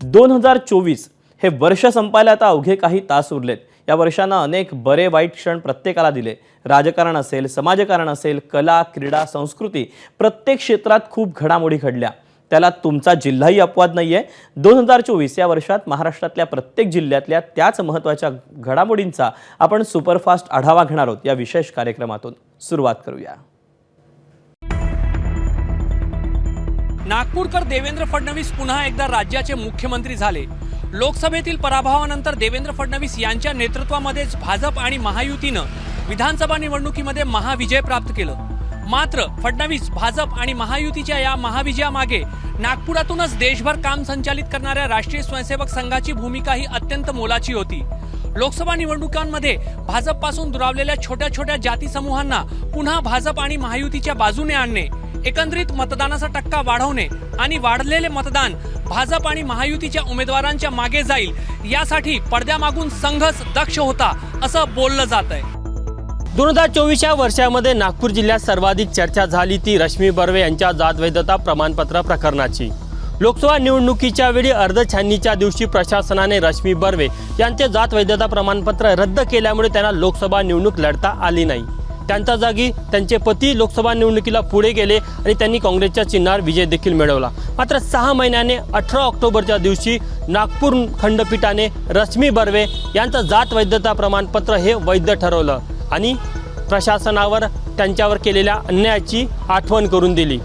2024 हे वर्ष संपायला आता अवघे काही तास उरलेत। या वर्षानं अनेक बरे वाईट क्षण प्रत्येकाला दिले। राजकारण असेल, समाजकारण असेल, कला, क्रीडा, संस्कृती, प्रत्येक क्षेत्रात खूप घडामोडी घडल्या। त्याला तुमचा जिल्हाही अपवाद नाहीये। 2024 या वर्षात महाराष्ट्रातल्या प्रत्येक जिल्ह्यातल्या त्याच महत्त्वाच्या घडामोडींचा आपण सुपरफास्ट आढावा घेणार आहोत। या विशेष कार्यक्रमातून सुरुवात करूया। नागपूरकर देवेंद्र फडणवीस पुन्हा एकदा राज्याचे मुख्यमंत्री झाले। लोकसभेतील पराभवानंतर देवेंद्र फडणवीस यांच्या नेतृत्वामध्येच भाजप आणि महायुतीनं विधानसभा निवडणुकीमध्ये महाविजय प्राप्त केलं। मात्र फडणवीस, भाजप आणि महायुतीच्या या महाविजयामागे नागपुरातूनच देशभर काम संचालित करणाऱ्या राष्ट्रीय स्वयंसेवक संघाची भूमिकाही अत्यंत मोलाची होती। लोकसभा निवडणुकांमध्ये भाजपपासून दुरावलेल्या छोट्या छोट्या जाती समूहांना पुन्हा भाजप आणि महायुतीच्या बाजूने आणणे, एकंदरीत मतदानाचा टक्का वाढवणे आणि वाढलेले मतदान भाजप आणि महायुतीच्या उमेदवारांच्या मागे जाईल यासाठी पडद्यामागून संघच दक्ष होता असं बोललं जात आहे। 2024 या वर्षामध्ये नागपूर जिल्ह्यात सर्वाधिक चर्चा झाली ती रश्मी बर्वे यांच्या जात वैधता प्रमाणपत्र प्रकरणाची। लोकसभा निवडणुकीच्या वेळी अर्धछाननीच्या दिवशी प्रशासनाने रश्मी बर्वे यांचे जात वैधता प्रमाणपत्र रद्द केल्यामुळे त्यांना लोकसभा निवडणूक लढता आली नाही। त्यांच्या जागी त्यांचे पती लोकसभा निवडणुकीला पुढे गेले आणि त्यांनी काँग्रेसच्या चिन्हावर विजय देखील मिळवला। मात्र 6 महिन्याने 18 ऑक्टोबरच्या दिवशी नागपूर खंडपीठाने रश्मी बर्वे यांचं जात वैधता प्रमाणपत्र हे वैध ठरवलं आणि प्रशासनावर त्यांच्यावर केलेल्या अन्यायाची आठवण करून दिली।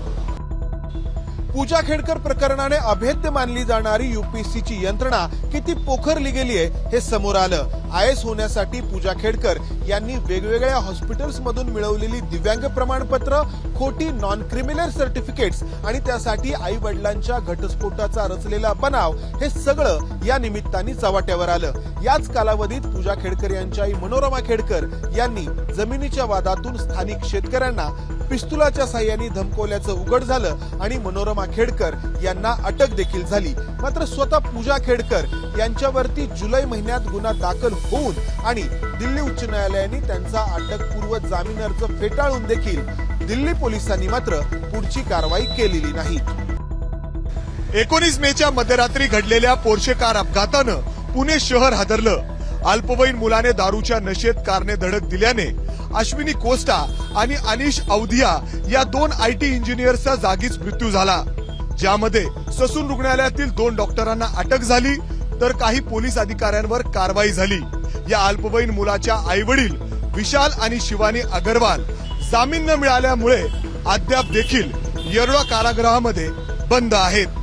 पूजा खेडकर प्रकरणाने अभेद्य मानली जाणारी यूपीएससीची यंत्रणा किती पोखरली गेली आहे हे समोर आलं। आयएस होण्यासाठी पूजा खेडकर यांनी वेगवेगळ्या हॉस्पिटल्स मधून मिळवलेली दिव्यांग प्रमाणपत्र, खोटी नॉन क्रिमिनल सर्टिफिकेट्स आणि त्यासाठी आई वडिलांच्या घटस्फोटाचा रचलेला बनाव हे सगळं या निमित्ताने चव्हाट्यावर आलं। याच कालावधीत पूजा खेडकर यांच्या आई मनोरमा खेडकर यांनी जमिनीच्या वादातून स्थानिक शेतकऱ्यांना पिस्तुलाच्या साह्याने धमकवल्याचं उघड झालं आणि मनोरमा खेडकर यांना अटक देखील झाली। मात्र स्वतः पूजा खेडकर यांच्यावरती जुलै महिन्यात गुन्हा दाखल होऊन आणि दिल्ली उच्च न्यायालयाने त्यांचा अटकपूर्व जामीन अर्ज फेटाळून देखील दिल्ली पोलिसांनी मात्र पुढची कारवाई केलेली नाही। 19 मेच्या मध्यरात्री घडलेल्या पोर्शे कार अपघातानं पुणे शहर हादरलं। अल्पवयीन मुलाने दारूच्या नशेत कारने धडक दिल्याने अश्विनी कोस्टा आणि अनिश औधिया या 2 IT इंजिनियर्सचा जागीच मृत्यू झाला, ज्यामध्ये ससून रुग्णालयातील 2 डॉक्टरांना अटक झाली तर काही पोलीस अधिकाऱ्यांवर कारवाई झाली। या अल्पवयीन मुलाच्या आईवडील विशाल आणि शिवानी अग्रवाल जामीन न मिळाल्यामुळे अद्याप देखील येरवडा कारागृहामध्ये बंद आहेत।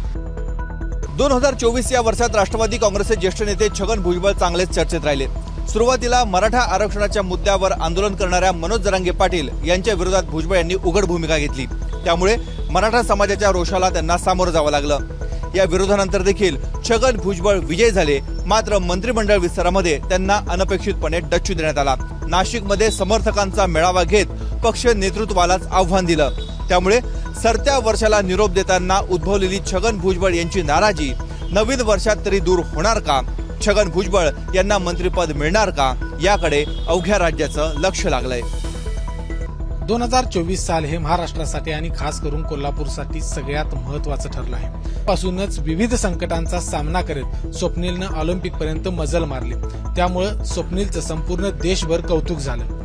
2024 या वर्षात राष्ट्रवादी काँग्रेसचे ज्येष्ठ नेते छगन भुजबळ चांगलेच चर्चेत राहिले। सुरुवातीला मराठा आरक्षणाच्या मुद्द्यावर आंदोलन करणाऱ्या मनोज जरांगे पाटील यांच्या विरोधात भुजबळ यांनी उघड भूमिका घेतली, त्यामुळे मराठा समाजाच्या रोषाला त्यांना सामोरं जावं लागलं। या विरोधानंतर देखील छगन भुजबळ विजयी झाले, मात्र मंत्रिमंडळ विस्तारामध्ये त्यांना अनपेक्षितपणे डच्चू देण्यात आला। नाशिकमध्ये समर्थकांचा मेळावा घेत पक्ष नेतृत्वालाच आव्हान दिलं, त्यामुळे सरत्या वर्षाला निरोप देताना उद्भवलेली छगन भुजबळ यांची नाराजी नवीन वर्षात तरी दूर होणार का? छगन भुजबळ यांना मंत्रिपद मिळणार का? याकडे अवघ्या राज्याचं लक्ष लागलंय। 2024 साल हे महाराष्ट्रासाठी आणि खास करून कोल्हापूरसाठी सगळ्यात महत्त्वाचं ठरलं आहे। पासूनच विविध संकटांचा सामना करत स्वप्नीलनं ऑलिम्पिकपर्यंत मजल मारली, त्यामुळे स्वप्नीलचं संपूर्ण देशभर कौतुक झालं।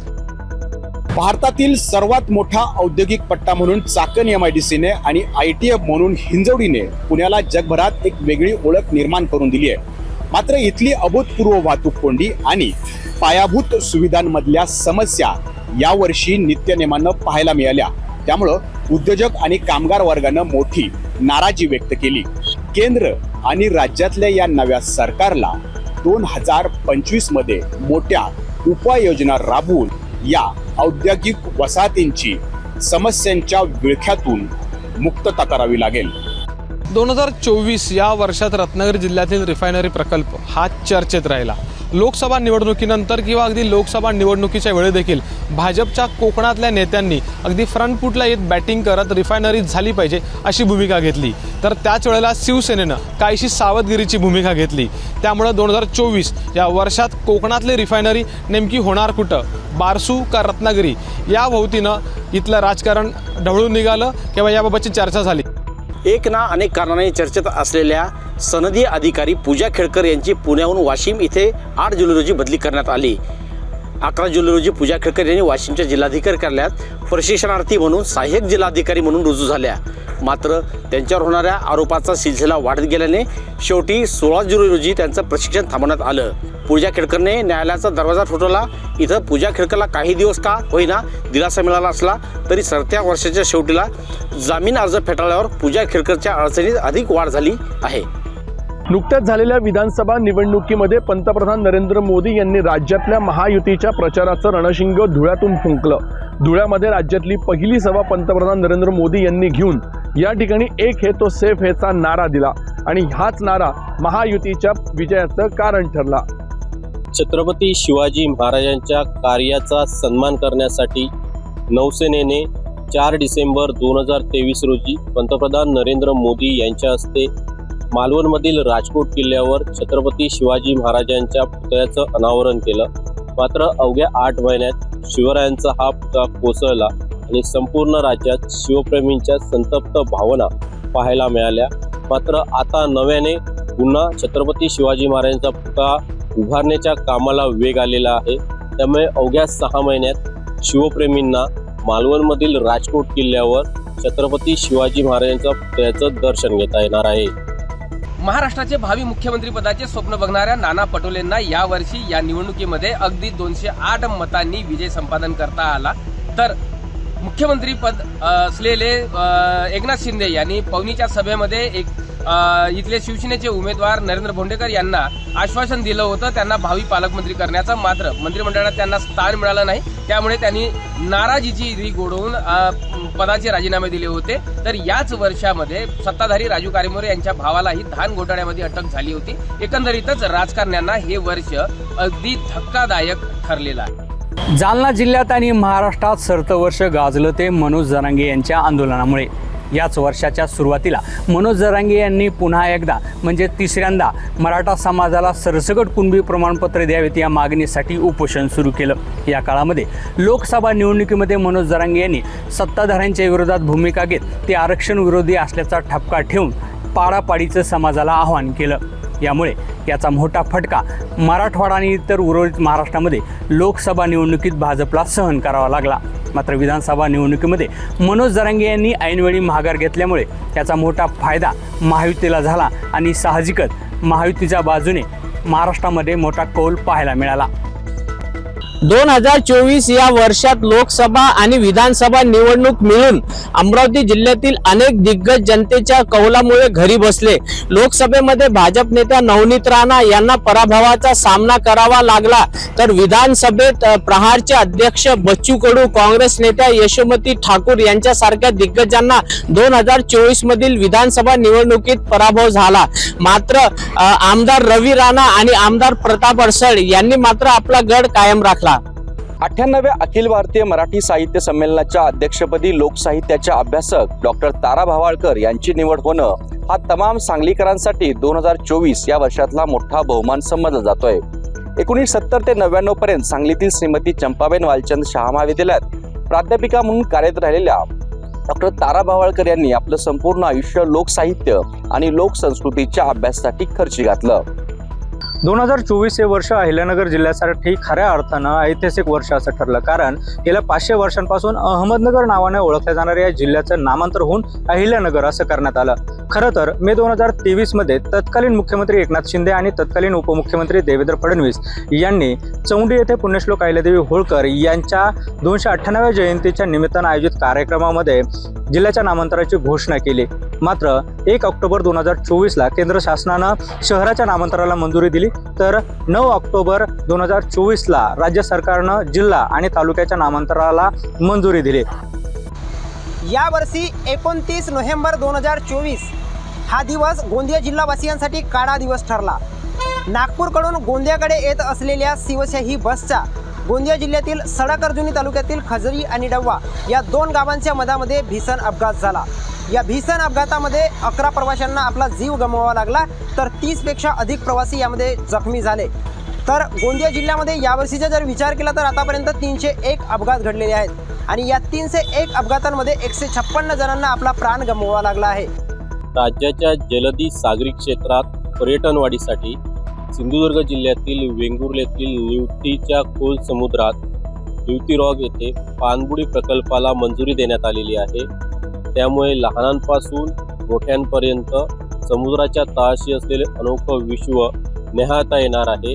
भारतातील सर्वात मोठा औद्योगिक पट्टा म्हणून चाकण MIDCने आणि ITF म्हणून हिंजवडीने पुण्याला जगभरात एक वेगळी ओळख निर्माण करून दिली आहे। मात्र इथली अभूतपूर्व वाहतूक कोंडी आणि पायाभूत सुविधांमधल्या समस्या यावर्षी नित्यनेमानं पाहायला मिळाल्या, त्यामुळं उद्योजक आणि कामगार वर्गानं मोठी नाराजी व्यक्त केली। केंद्र आणि राज्यातल्या या नव्या सरकारला 2025 मध्ये मोठ्या उपाययोजना राबवून या औद्योगिक वसाहतींची समस्यांच्या विळख्यातून मुक्तता करावी लागेल। 2024 या वर्षात रत्नागिरी जिल्ह्यातील रिफायनरी प्रकल्प हा चर्चेत राहिला। लोकसभा निवडणुकीनंतर किंवा अगदी लोकसभा निवडणुकीच्या वेळी देखील भाजपच्या कोकणातल्या नेत्यांनी अगदी फ्रंट फूटला येत बॅटिंग करत रिफायनरी झाली पाहिजे अशी भूमिका घेतली, तर त्याच वेळेला शिवसेनेनं काहीशी सावधगिरीची भूमिका घेतली। त्यामुळे 2024 या वर्षात कोकणातली रिफायनरी नेमकी होणार कुठं, बारसू का रत्नागिरी, या भोवतीनं इथलं राजकारण ढवळून निघालं किंवा याबाबतची चर्चा झाली। एक ना अनेक कारणाने चर्चेत असलेल्या सनदी अधिकारी पूजा खेडकर यांची पुण्याहून वाशिम इथे 8 जुलै रोजी बदली करण्यात आली. 11 जुलै रोजी पूजा खेडकर यांनी वाशिमच्या जिल्हाधिकारी कार्यालयात प्रशिक्षणार्थी म्हणून सहाय्यक जिल्हाधिकारी म्हणून रुजू झाल्या. मात्र त्यांच्यावर होणाऱ्या आरोपाचा सिलसिला वाढत गेल्याने शेवटी 16 जुलै रोजी त्यांचं प्रशिक्षण थांबवण्यात आलं. पूजा खेडकरने न्यायालयाचा दरवाजा ठोठावला. इथं पूजा खेडकरला काही दिवस का होईना दिलासा मिळाला असला तरी सरत्या वर्षाच्या शेवटीला जामीन अर्ज फेटाळल्यावर पूजा खेडकरच्या अडचणीत अधिक वाढ झाली आहे. नुकत्याच झालेल्या विधानसभा निवडणुकीमध्ये पंतप्रधान नरेंद्र मोदी यांनी राज्यातल्या महायुतीच्या प्रचाराचं रणशिंग धुळ्यातून फुंकलं. धुळ्यामध्ये राज्यातली पहिली सभा पंतप्रधान नरेंद्र मोदी यांनी घेऊन या ठिकाणी एक है तो सेफ हेचा नारा दिला आणि हाच नारा महायुतीच्या विजयाचं कारण ठरला. छत्रपती शिवाजी महाराजांच्या कार्याचा सन्मान करण्यासाठी नौसेनेने 4 डिसेंबर 2023 रोजी पंतप्रधान नरेंद्र मोदी यांच्या हस्ते मालवणमधील राजकोट किल्ल्यावर छत्रपती शिवाजी महाराजांच्या पुतळ्याचं अनावरण केलं. मात्र अवघ्या 8 महिन्यात शिवरायांचा हा पुतळा कोसळला आणि संपूर्ण राज्यात शिवप्रेमींच्या संतप्त भावना पाहायला मिळाल्या. मात्र आता नव्याने पुन्हा छत्रपती शिवाजी महाराजांचा पुतळा उभारण्याच्या कामाला वेग आलेला आहे. त्यामुळे अवघ्या 6 महिन्यात शिवप्रेमींना मालवणमधील राजकोट किल्ल्यावर छत्रपती शिवाजी महाराजांच्या पुतळ्याचं दर्शन घेता येणार आहे. महाराष्ट्राचे भावी मुख्यमंत्री पदाचे स्वप्न बघणाऱ्या नाना पटोलेंना यावर्षी या निवडणुकीमध्ये अगदी 208 मतांनी विजय संपादन करता आला. तर मुख्यमंत्री पद असलेले एकनाथ शिंदे यांनी पवनीच्या सभेमध्ये इथले शिवसेनेचे उमेदवार नरेंद्र भोंडेकर यांना आश्वासन दिलं होतं त्यांना भावी पालकमंत्री करण्याचं. मात्र मंत्रिमंडळात त्यांना स्थान मिळालं नाही. त्यामुळे त्यांनी नाराजीची री गोडवून पदाचे राजीनामे दिले होते. तर याच वर्षामध्ये सत्ताधारी राजू कारेमोरे यांच्या भावालाही धान घोटाळ्यामध्ये अटक झाली होती. एकंदरीतच राजकारण्यांना हे वर्ष अगदी धक्कादायक ठरलेलं आहे. जालना जिल्ह्यात आणि महाराष्ट्रात सरतं वर्ष गाजलं ते मनोज जरांगे यांच्या आंदोलनामुळे. याच वर्षाच्या सुरुवातीला मनोज जरांगे यांनी पुन्हा एकदा म्हणजे तिसऱ्यांदा मराठा समाजाला सरसकट कुणबी प्रमाणपत्र द्यावेत या मागणीसाठी उपोषण सुरू केलं. या काळामध्ये लोकसभा निवडणुकीमध्ये मनोज जरांगे यांनी सत्ताधाऱ्यांच्या विरोधात भूमिका घेत ते आरक्षण विरोधी असल्याचा ठपका ठेवून पाडापाडीचं समाजाला आवाहन केलं. यामुळे याचा मोठा फटका मराठवाडा आणि इतर उर्वरित महाराष्ट्रामध्ये लोकसभा निवडणुकीत भाजपला सहन करावा लागला. मात्र विधानसभा निवडणुकीमध्ये मनोज जरांगे यांनी ऐनवेळी माघार घेतल्यामुळे याचा मोठा फायदा महायुतीला झाला आणि साहजिकच महायुतीच्या बाजूने महाराष्ट्रामध्ये मोठा कौल पाहायला मिळाला. 2024 या वर्षात लोकसभा आणि विधानसभा निवडणूक मिळून अमरावती जिल्ह्यातील अनेक दिग्गज जनतेच्या कौलामुळे घरी बसले. लोकसभेमध्ये भाजप नेत्या नवनीत राणा यांना पराभवाचा सामना करावा लागला. तर विधानसभेत प्रहारचे अध्यक्ष बच्चू कडू, काँग्रेस नेत्या यशोमती ठाकूर यांच्यासारख्या दिग्गजांना 2024 मधील विधानसभा निवडणुकीत पराभव झाला. मात्र आमदार रवी राणा आणि आमदार प्रताप अडसळ यांनी मात्र आपला गड कायम राखला. 98व्या अखिल भारतीय मराठी साहित्य संमेलनाच्या अध्यक्षपदी लोकसाहित्याच्या अभ्यासक डॉक्टर तारा भावाळकर यांची निवड होणं हा तमाम सांगलीकरांसाठी 2024 या वर्षातला मोठा बहुमान समजला जातोय. 1970 ते 99 पर्यंत सांगलीतील श्रीमती चंपाबाई वालचंद शाह महाविद्यालयात प्राध्यापिका म्हणून कार्यरत राहिलेल्या डॉक्टर तारा भावाळकर यांनी आपलं संपूर्ण आयुष्य लोकसाहित्य आणि लोकसंस्कृतीच्या अभ्यासासाठी खर्ची घातलं. 2024 हे वर्ष अहिल्यानगर जिल्ह्यासाठी खऱ्या अर्थानं ऐतिहासिक वर्ष असं ठरलं. कारण गेल्या 500 वर्षांपासून अहमदनगर नावाने ओळखल्या जाणाऱ्या या जिल्ह्याचं नामांतर होऊन अहिल्यानगर असं करण्यात आलं. खरं तर मे 2023 मध्ये तत्कालीन मुख्यमंत्री एकनाथ शिंदे आणि तत्कालीन उपमुख्यमंत्री देवेंद्र फडणवीस यांनी चौंडी येथे पुण्यश्लोक अहिल्यादेवी होळकर यांच्या 298व्या जयंतीच्या निमित्तानं आयोजित कार्यक्रमामध्ये जिल्ह्याच्या नामांतराची घोषणा केली. मात्र 1 ऑक्टोबर 2024ला केंद्र शासनानं शहराच्या नामांतराला मंजुरी दिली. तर 9 ऑक्टोबर 2024ला राज्य सरकारनं जिल्हा आणि तालुक्याच्या नामांतराला मंजुरी दिली. यावर्षी 29 नोव्हेंबर 2024 हा दिवस गोंदिया जिल्हावासियांसाठी काळा दिवस ठरला. नागपूरकडून गोंदियाकडे येत असलेल्या शिवशाही बसचा गोंदिया जिल्ह्यातील सडक अर्जुनी तालुक्यातील खजरी आणि डव्वा या 2 गावांच्या मधामध्ये भीषण अपघात झाला. या भीषण अपघातामध्ये 11 प्रवाशांना आपला जीव गमवावा लागला. तर 30पेक्षा अधिक प्रवासी यामध्ये जखमी झाले. तर गोंदिया जिल्ह्यामध्ये यावर्षीचा जर विचार केला तर आतापर्यंत 301 अपघात घडलेले आहेत आणि या 301 अपघातांमध्ये 156 जणांना आपला प्राण गमवावा लागला आहे. राज्याच्या जलदी सागरी क्षेत्रात पर्यटन वाढीसाठी सिंधुदुर्ग जिल्ह्यातील वेंगुर्लेतील निवतीच्या खोल समुद्रात निवती रॉक येथे पाणबुडी प्रकल्पाला मंजुरी देण्यात आलेली आहे. त्यामुळे लहानांपासून मोठ्यांपर्यंत समुद्राच्या तळाशी असलेले अनोखं विश्व निहाळता येणार आहे.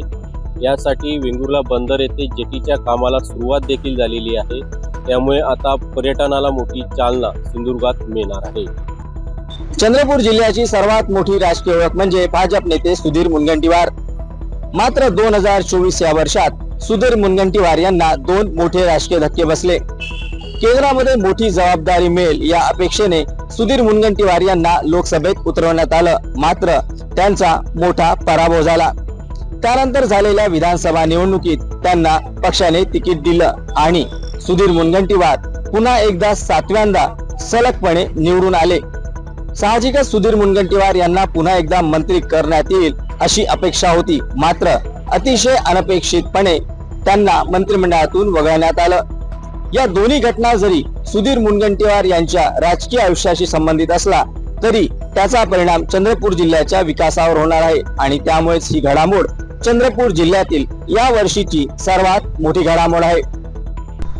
यासाठी वेंगुर्ला बंदर येथे जेटीच्या कामाला सुरुवात देखील झालेली आहे. त्यामुळे आता पर्यटनाला मोठी चालना सिंधुदुर्गात मिळणार आहे. चंद्रपूर जिल्ह्याची सर्वात मोठी राजकीय ओळख म्हणजे भाजप नेते सुधीर मुनगंटीवार. मात्र 2024 या वर्षात सुधीर मुनगंटीवार यांना 2 मोठे राजकीय धक्के बसले. केंद्रामध्ये मोठी जबाबदारी मिळेल या अपेक्षेने सुधीर मुनगंटीवार यांना लोकसभेत उतरवण्यात आलं. मात्र त्यांचा मोठा पराभव झाला. त्यानंतर झालेल्या विधानसभा निवडणुकीत त्यांना पक्षाने तिकीट दिलं आणि सुधीर मुनगंटीवार पुन्हा एकदा 7व्यांदा सलगपणे निवडून आले. साहजिकच सुधीर मुनगंटीवार यांना पुन्हा एकदा मंत्री करण्यात येईल अशी अपेक्षा होती. मात्र अतिशय अनपेक्षितपणे त्यांना मंत्रिमंडळातून वगळण्यात आलं. या दोन्ही घटना जरी सुधीर मुनगंटीवार यांच्या राजकीय आयुष्याशी संबंधित असला तरी त्याचा परिणाम चंद्रपूर जिल्ह्याच्या विकासावर होणार आहे आणि त्यामुळेच ही घडामोड चंद्रपूर जिल्ह्यातील या वर्षीची सर्वात मोठी घडामोड आहे.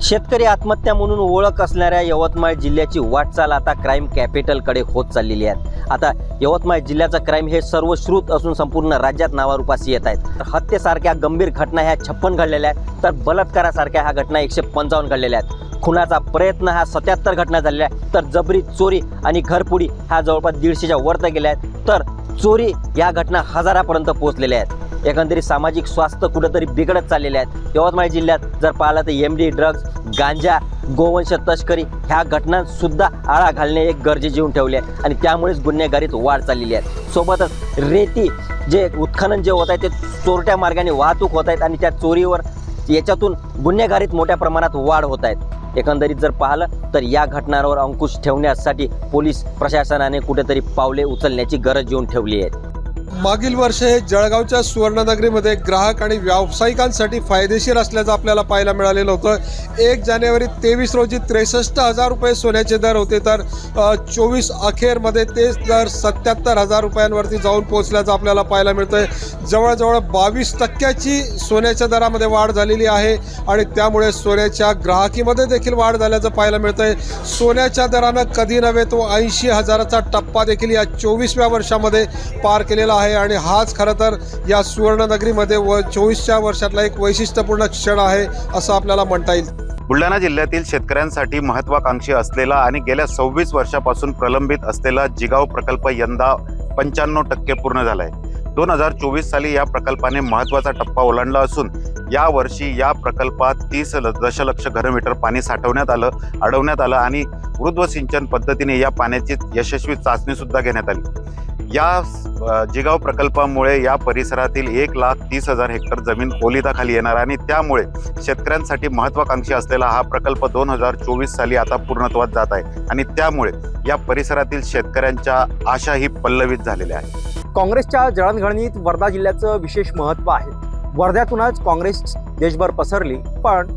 शेतकरी आत्महत्या म्हणून ओळख असणाऱ्या यवतमाळ जिल्ह्याची वाटचाल आता क्राईम कॅपिटलकडे होत चाललेली आहे. आता यवतमाळ जिल्ह्याचा क्राईम हे सर्वश्रुत असून संपूर्ण राज्यात नावारूपास येत आहेत. हत्येसारख्या गंभीर घटना ह्या 56 घडलेल्या आहेत, तर बलात्कारासारख्या ह्या घटना 155 घडलेल्या आहेत. खुनाचा प्रयत्न ह्या 77 घटना झालेल्या आहेत, तर जबरी चोरी आणि घरफोडी ह्या जवळपास 150च्या वर गेल्या आहेत, तर चोरी या घटना हजारापर्यंत पोहोचलेल्या आहेत. एकंदरीत सामाजिक स्वास्थ्य कुठेतरी बिघडत चाललेले आहेत. यवतमाळ जिल्ह्यात जर पाहिलं तर MD ड्रग्ज, गांजा, गोवंश तस्करी ह्या घटनांसुद्धा आळा घालणे एक गरजेचे होऊन ठेवले आहे आणि त्यामुळेच गुन्हेगारीत वाढ चाललेली आहे. सोबतच रेती जे उत्खनन जे होत आहे ते चोरट्या मार्गाने वाहतूक होत आहेत आणि त्या चोरीवर याच्यातून गुन्हेगारीत मोठ्या प्रमाणात वाढ होत आहेत. एकंदरीत जर पाहिलं तर या घटनांवर अंकुश ठेवण्यासाठी पोलीस प्रशासनाने कुठेतरी पावले उचलण्याची गरज येऊन ठेवली आहे. मागील वर्ष हे जळगावच्या सुवर्णनगरीमध्ये ग्राहक आणि व्यावसायिकांसाठी फायदेशीर असल्याचं आपल्याला पाहायला मिळालेलं होतं. 1 जानेवारी 23 रोजी 63,000 रुपये सोन्याचे दर होते, तर 24 अखेरमध्ये तेच दर 77,000 रुपयांवरती जाऊन पोहोचल्याचं आपल्याला पाहायला मिळतंय. जवळजवळ 22% सोन्याच्या दरामध्ये वाढ झालेली आहे आणि त्यामुळे सोन्याच्या ग्राहकीमध्ये देखील वाढ झाल्याचं पाहायला मिळतंय. सोन्याच्या दरानं कधी नव्हे तो 80,000चा टप्पा देखील या 24व्या वर्षामध्ये पार केलेला आहे आणि हाच खरं तर या सुवर्णनगरीमध्ये 24च्या वर्षातला एक वैशिष्ट्यपूर्ण क्षण आहे असं आपल्याला म्हणता येईल. बुलढाणा जिल्ह्यातील शेतकऱ्यांसाठी महत्त्वाकांक्षी असलेला आणि गेल्या 26 वर्षापासून प्रलंबित असलेला जिगाव प्रकल्प यंदा 95% पूर्ण झाला आहे. 2024 साली या प्रकल्पाने महत्त्वाचा टप्पा ओलांडला असून यावर्षी या प्रकल्पात 30 दशलक्ष घनमीटर पाणी अडवण्यात आलं आणि ऊर्ध्व सिंचन पद्धतीने या पाण्याची यशस्वी चाचणीसुद्धा घेण्यात आली. या जिगाव प्रकल्पामुळे या परिसरातील 1,30,000 हेक्टर जमीन ओलिताखाली येणार आणि त्यामुळे शेतकऱ्यांसाठी महत्त्वाकांक्षी असलेला हा प्रकल्प 2024 साली आता पूर्णत्वास जात आहे आणि त्यामुळे या परिसरातील शेतकऱ्यांच्या आशाही पल्लवित झालेल्या आहेत. काँग्रेसच्या जळणघळणीत वर्धा जिल्ह्याचं विशेष महत्त्व आहे. वर्ध्यातूनच काँग्रेस देशभर पसरली, पण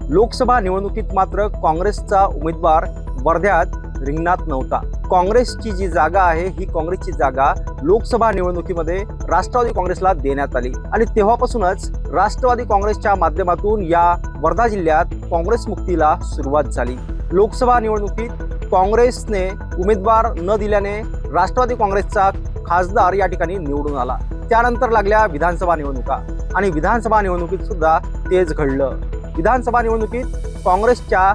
लोकसभा निवडणुकीत मात्र काँग्रेसचा उमेदवार वर्ध्यात रिंगणात नव्हता. काँग्रेसची जी जागा आहे ही काँग्रेसची जागा लोकसभा निवडणुकीमध्ये राष्ट्रवादी काँग्रेसला देण्यात आली आणि तेव्हापासूनच राष्ट्रवादी काँग्रेसच्या माध्यमातून या वर्धा जिल्ह्यात काँग्रेस मुक्तीला सुरुवात झाली. लोकसभा निवडणुकीत काँग्रेसने उमेदवार न दिल्याने राष्ट्रवादी काँग्रेसचा खासदार या ठिकाणी निवडून आला. त्यानंतर लागल्या विधानसभा निवडणुका आणि विधानसभा निवडणुकीत सुद्धा तेच घडलं. विधानसभा निवडणुकीत काँग्रेसच्या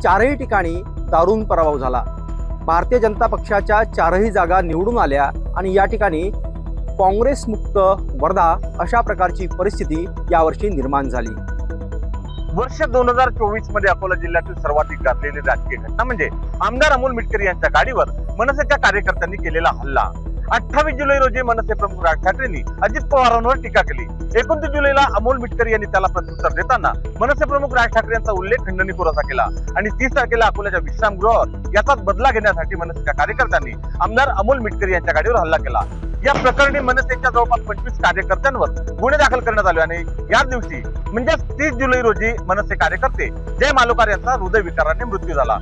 4ही ठिकाणी दारुण पराभव झाला. भारतीय जनता पक्षाच्या 4ही जागा निवडून आल्या आणि या ठिकाणी काँग्रेस मुक्त वर्धा अशा प्रकारची परिस्थिती यावर्षी निर्माण झाली. वर्ष 2024 मध्ये अकोला जिल्ह्यातील सर्वाधिक गाजलेली राजकीय घटना म्हणजे आमदार अमोल मिटकरी यांच्या गाडीवर मनसेच्या कार्यकर्त्यांनी केलेला हल्ला. 28 जुलै रोजी मनसे प्रमुख राज ठाकरेंनी अजित पवारांवर टीका केली. 29 जुलैला अमोल मिटकरी यांनी त्याला प्रत्युत्तर देताना मनसे प्रमुख राज ठाकरे यांचा उल्लेख खंडणी असा केला आणि 30 तारखेला अकोल्याच्या विश्रामगृहावर याचाच बदला घेण्यासाठी मनसेच्या कार्यकर्त्यांनी आमदार अमोल मिटकरी यांच्या गाडीवर हल्ला केला. या प्रकरणी मनसेच्या जवळपास 25 कार्यकर्त्यांवर गुन्हे दाखल करण्यात आले आणि याच दिवशी म्हणजे 30 जुलै रोजी मनसे कार्यकर्ते जय मालोकार यांचा हृदयविकाराने मृत्यू झाला.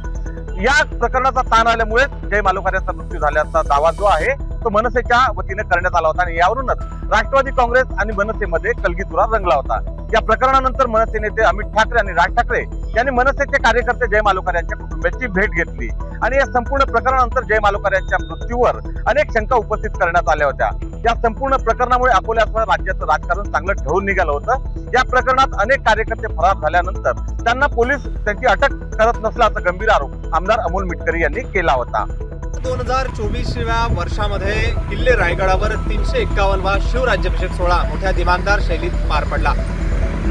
या प्रकरणाचा ताण आल्यामुळे जय मालुकाऱ्याचा मृत्यू झाल्याचा दावा जो आहे तो मनसेच्या वतीने करण्यात आला होता आणि यावरूनच राष्ट्रवादी काँग्रेस आणि मनसेमध्ये कलगीतुरा रंगला होता. या प्रकरणानंतर मनसे नेते अमित ठाकरे आणि राज ठाकरे यांनी मनसेचे कार्यकर्ते जय मालुकाऱ्यांच्या कुटुंबियांची भेट घेतली आणि या संपूर्ण प्रकरणानंतर जय मालुकाऱ्यांच्या मृत्यूवर अनेक शंका उपस्थित करण्यात आल्या होत्या. या संपूर्ण प्रकरणामुळे अकोल्यासह राज्याचं राजकारण चांगलं ढळून निघालं होतं. या प्रकरणात अनेक कार्यकर्ते फरार झाल्यानंतर त्यांना पोलीस त्यांची अटक करत नसल्याचा गंभीर आरोप आमदार अमोल मिटकरी यांनी केला होता. 2024व्या वर्षामध्ये किल्ले रायगडावर 351वा शिवराज्याभिषेक सोहळा मोठ्या दिमागदार शैलीत पार पडला.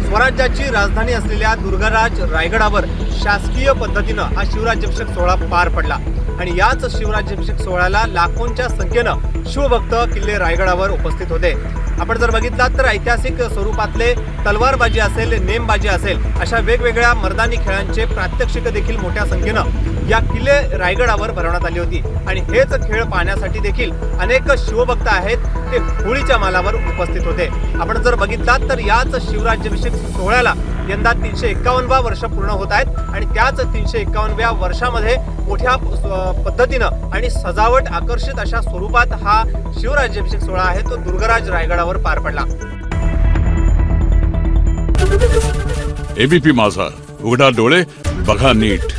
स्वराज्याची राजधानी असलेल्या दुर्गराज रायगडावर शासकीय पद्धतीनं हा शिवराज्याभिषेक सोहळा पार पडला आणि याच शिवराज्याभिषेक सोहळ्याला लाखोंच्या संख्येनं शिवभक्त किल्ले रायगडावर उपस्थित होते. आपण जर बघितलात तर ऐतिहासिक स्वरूपातले तलवारबाजी असेल, नेमबाजी असेल, अशा वेगवेगळ्या मर्दानी खेळांचे प्रात्यक्षिक देखील मोठ्या संख्येनं या किल्ले रायगडावर भरवण्यात आली होती आणि हेच खेळ पाहण्यासाठी देखील अनेक शिवभक्त आहेत ते होळीच्या मालावर उपस्थित होते. आपण जर बघितलात तर याच शिवराज्याभिषेक सोहळ्याला यंदा 351 वर्ष पूर्ण होत आहेत आणि त्याच 351व्या वर्षामध्ये मोठ्या पद्धतीनं आणि सजावट आकर्षित अशा स्वरूपात हा शिवराज्याभिषेक सोहळा आहे तो दुर्गराज रायगडावर पार पडला. एबीपी माझा, उघडा डोळे बघा नीट.